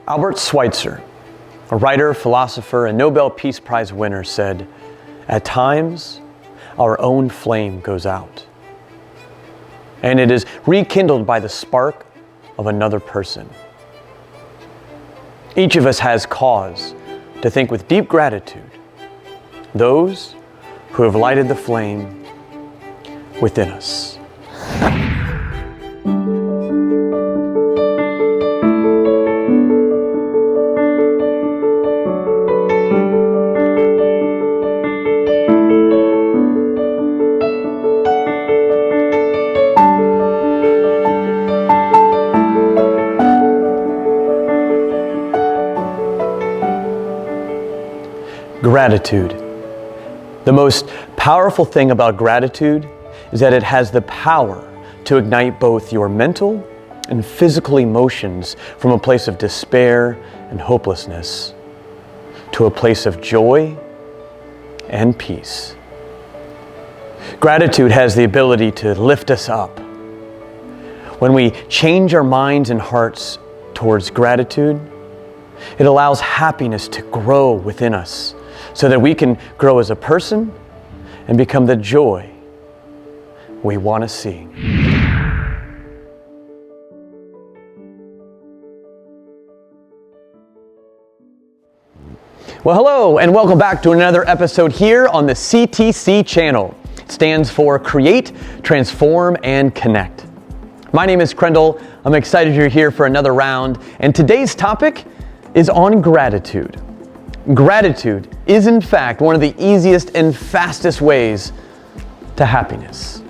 Albert Schweitzer, a writer, philosopher, and Nobel Peace Prize winner, said, "At times, our own flame goes out, and it is rekindled by the spark of another person." Each of us has cause to think with deep gratitude, those who have lighted the flame within us. Gratitude. The most powerful thing about gratitude is that it has the power to ignite both your mental and physical emotions from a place of despair and hopelessness to a place of joy and peace. Gratitude has the ability to lift us up. When we change our minds and hearts towards gratitude, it allows happiness to grow within us, so that we can grow as a person and become the joy we want to see. Well, hello, and welcome back to another episode here on the CTC channel. It stands for Create, Transform, and Connect. My name is Krendl. I'm excited you're here for another round, and today's topic is on gratitude. Gratitude is, in fact, one of the easiest and fastest ways to happiness.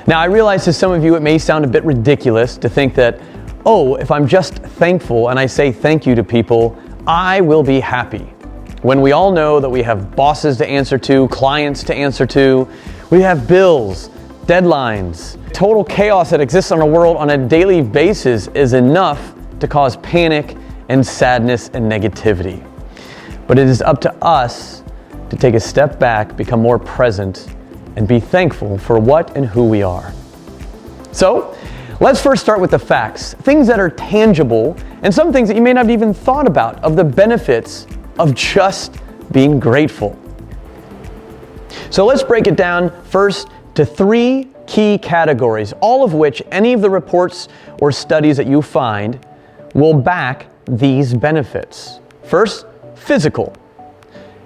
Now, I realize to some of you it may sound a bit ridiculous to think that, if I'm just thankful and I say thank you to people, I will be happy. When we all know that we have bosses to answer to, clients to answer to, we have bills, deadlines. Total chaos that exists in our world on a daily basis is enough to cause panic and sadness and negativity. But it is up to us to take a step back, become more present, and be thankful for what and who we are. So, let's first start with the facts, things that are tangible, and some things that you may not have even thought about of the benefits of just being grateful. So let's break it down first to 3 key categories, all of which any of the reports or studies that you find will back these benefits. First, physical.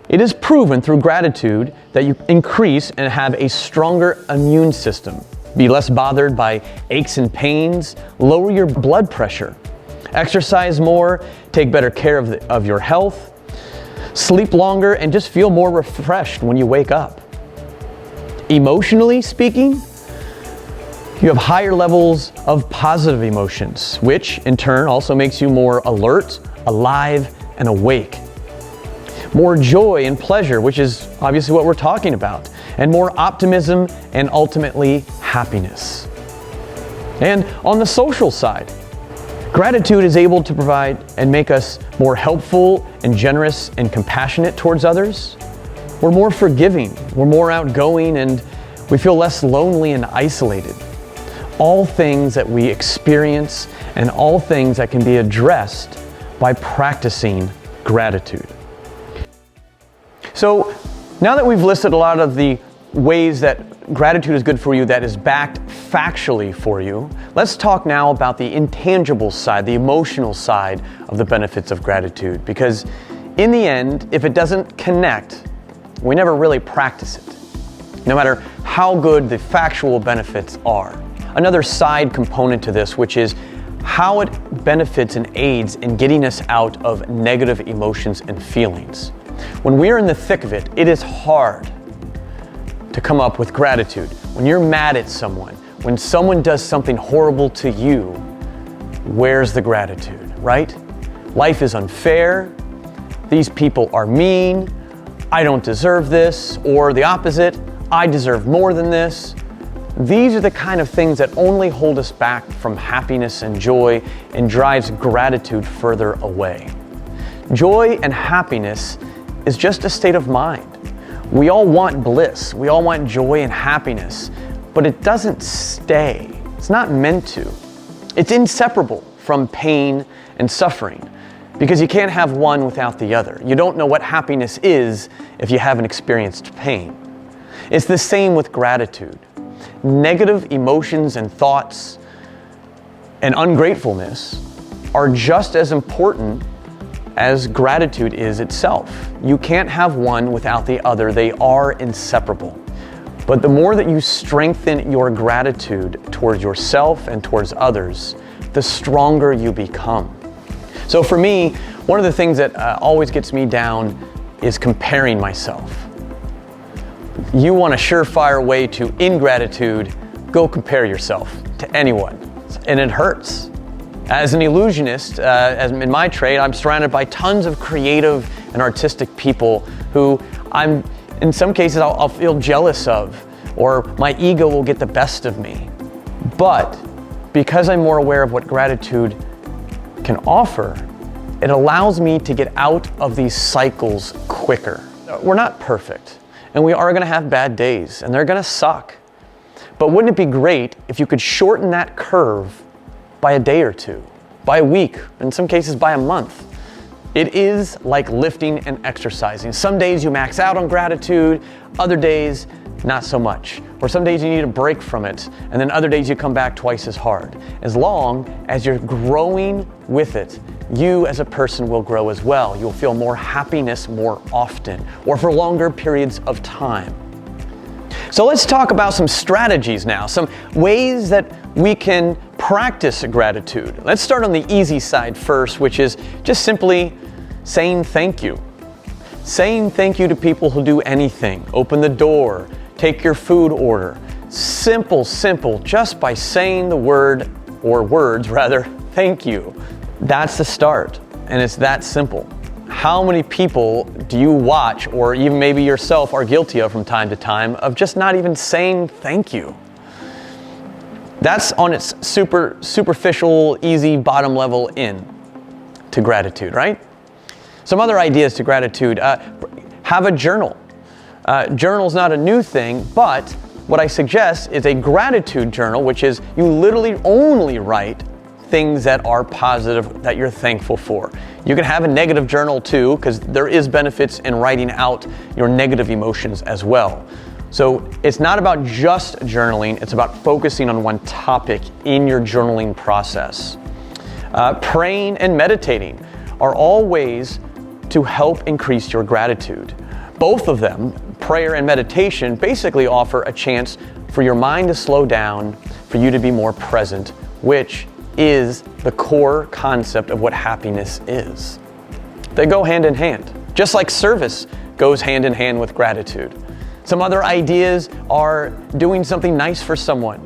It is proven through gratitude that you increase and have a stronger immune system, be less bothered by aches and pains, lower your blood pressure, exercise more, take better care of your health, sleep longer, and just feel more refreshed when you wake up. Emotionally speaking, you have higher levels of positive emotions, which in turn also makes you more alert, alive, and awake. More joy and pleasure, which is obviously what we're talking about, and more optimism and ultimately happiness. And on the social side, gratitude is able to provide and make us more helpful and generous and compassionate towards others. We're more forgiving, we're more outgoing, and we feel less lonely and isolated. All things that we experience and all things that can be addressed by practicing gratitude. So now that we've listed a lot of the ways that gratitude is good for you, that is backed factually for you, let's talk now about the intangible side, the emotional side of the benefits of gratitude. Because in the end, if it doesn't connect, we never really practice it, no matter how good the factual benefits are. Another side component to this, which is how it benefits and aids in getting us out of negative emotions and feelings. When we're in the thick of it, it is hard to come up with gratitude. When you're mad at someone, when someone does something horrible to you, where's the gratitude, right? Life is unfair. These people are mean. I don't deserve this. Or the opposite, I deserve more than this. These are the kind of things that only hold us back from happiness and joy and drives gratitude further away. Joy and happiness is just a state of mind. We all want bliss, we all want joy and happiness, but it doesn't stay. It's not meant to. It's inseparable from pain and suffering. because you can't have one without the other. You don't know what happiness is if you haven't experienced pain. It's the same with gratitude. Negative emotions and thoughts and ungratefulness are just as important as gratitude is itself. You can't have one without the other. They are inseparable. But the more that you strengthen your gratitude towards yourself and towards others, the stronger you become. So for me, one of the things that always gets me down is comparing myself. You want a surefire way to ingratitude, go compare yourself to anyone. And it hurts. As an illusionist, as in my trade, I'm surrounded by tons of creative and artistic people who in some cases I'll feel jealous of, or my ego will get the best of me. But because I'm more aware of what gratitude can offer, it allows me to get out of these cycles quicker. We're not perfect, and we are gonna have bad days, and they're gonna suck. But wouldn't it be great if you could shorten that curve by a day or two, by a week, in some cases by a month? It is like lifting and exercising. Some days you max out on gratitude, other days not so much. Or some days you need a break from it, and then other days you come back twice as hard. As long as you're growing with it, you as a person will grow as well. You'll feel more happiness more often, or for longer periods of time. So let's talk about some strategies now, some ways that we can practice gratitude. Let's start on the easy side first, which is just simply saying thank you. Saying thank you to people who do anything. Open the door, take your food order. Simple, just by saying the word, or words rather, thank you. That's the start, and it's that simple. How many people do you watch, or even maybe yourself are guilty of from time to time, of just not even saying thank you? That's on its superficial, easy, bottom level in to gratitude, right? Some other ideas to gratitude. Have a journal. Journal's not a new thing, but what I suggest is a gratitude journal, which is you literally only write things that are positive, that you're thankful for. You can have a negative journal too, because there is benefits in writing out your negative emotions as well. So it's not about just journaling, it's about focusing on one topic in your journaling process. Praying and meditating are all ways to help increase your gratitude. Both of them, prayer and meditation, basically offer a chance for your mind to slow down, for you to be more present, which is the core concept of what happiness is. They go hand in hand, just like service goes hand in hand with gratitude. Some other ideas are doing something nice for someone,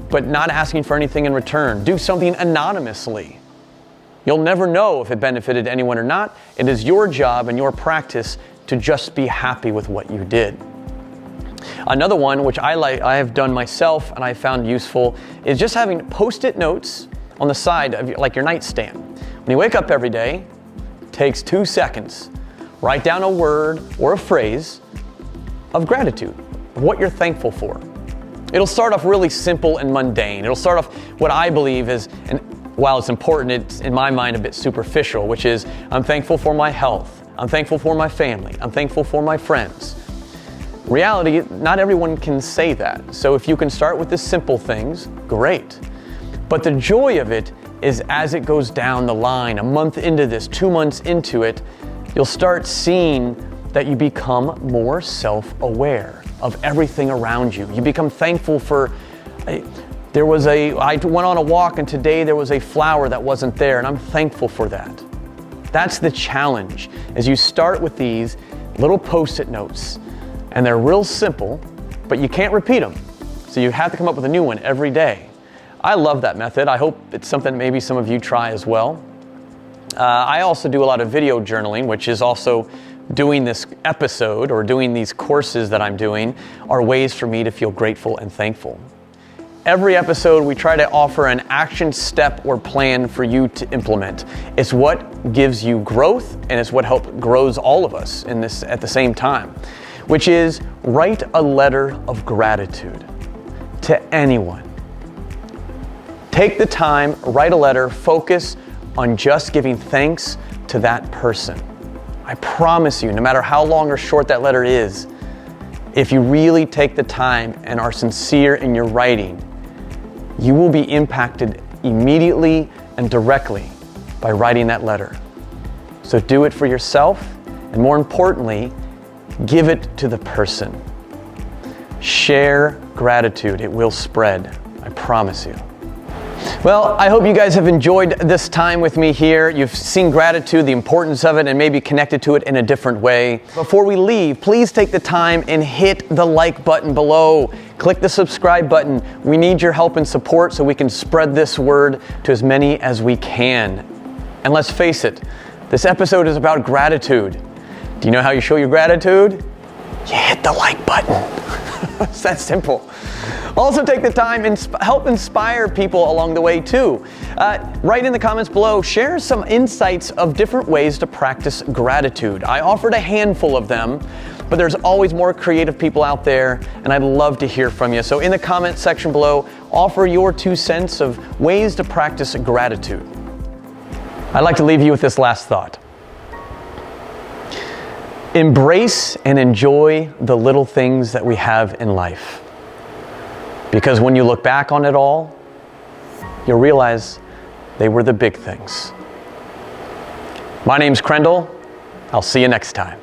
but not asking for anything in return. Do something anonymously. You'll never know if it benefited anyone or not. It is your job and your practice to just be happy with what you did. Another one, which I have done myself and I found useful, is just having Post-it notes on the side of like your nightstand. When you wake up every day, it takes 2 seconds. Write down a word or a phrase of gratitude, of what you're thankful for. It'll start off really simple and mundane. It'll start off what I believe is, and while it's important, it's in my mind a bit superficial, which is I'm thankful for my health. I'm thankful for my family. I'm thankful for my friends. Reality, not everyone can say that. So if you can start with the simple things, great. But the joy of it is as it goes down the line, a month into this, 2 months into it, you'll start seeing that you become more self-aware of everything around you. You become thankful for, I went on a walk and today there was a flower that wasn't there and I'm thankful for that. That's the challenge, is you start with these little Post-it notes and they're real simple, but you can't repeat them. So you have to come up with a new one every day. I love that method. I hope it's something maybe some of you try as well. I also do a lot of video journaling, which is also doing this episode or doing these courses that I'm doing are ways for me to feel grateful and thankful. Every episode, we try to offer an action step or plan for you to implement. It's what gives you growth, and it's what grows all of us in this at the same time, which is write a letter of gratitude to anyone. Take the time, write a letter, focus on just giving thanks to that person. I promise you, no matter how long or short that letter is, if you really take the time and are sincere in your writing, you will be impacted immediately and directly by writing that letter. So do it for yourself, and more importantly, give it to the person. Share gratitude. It will spread. I promise you. Well, I hope you guys have enjoyed this time with me here. You've seen gratitude, the importance of it, and maybe connected to it in a different way. Before we leave, please take the time and hit the like button below. Click the subscribe button. We need your help and support so we can spread this word to as many as we can. And let's face it, this episode is about gratitude. Do you know how you show your gratitude? You hit the like button. It's that simple. Also take the time and help inspire people along the way too. Write in the comments below, share some insights of different ways to practice gratitude. I offered a handful of them, but there's always more creative people out there, and I'd love to hear from you. So in the comment section below, offer your 2 cents of ways to practice gratitude. I'd like to leave you with this last thought. Embrace and enjoy the little things that we have in life. Because when you look back on it all, you'll realize they were the big things. My name's Krendl. I'll see you next time.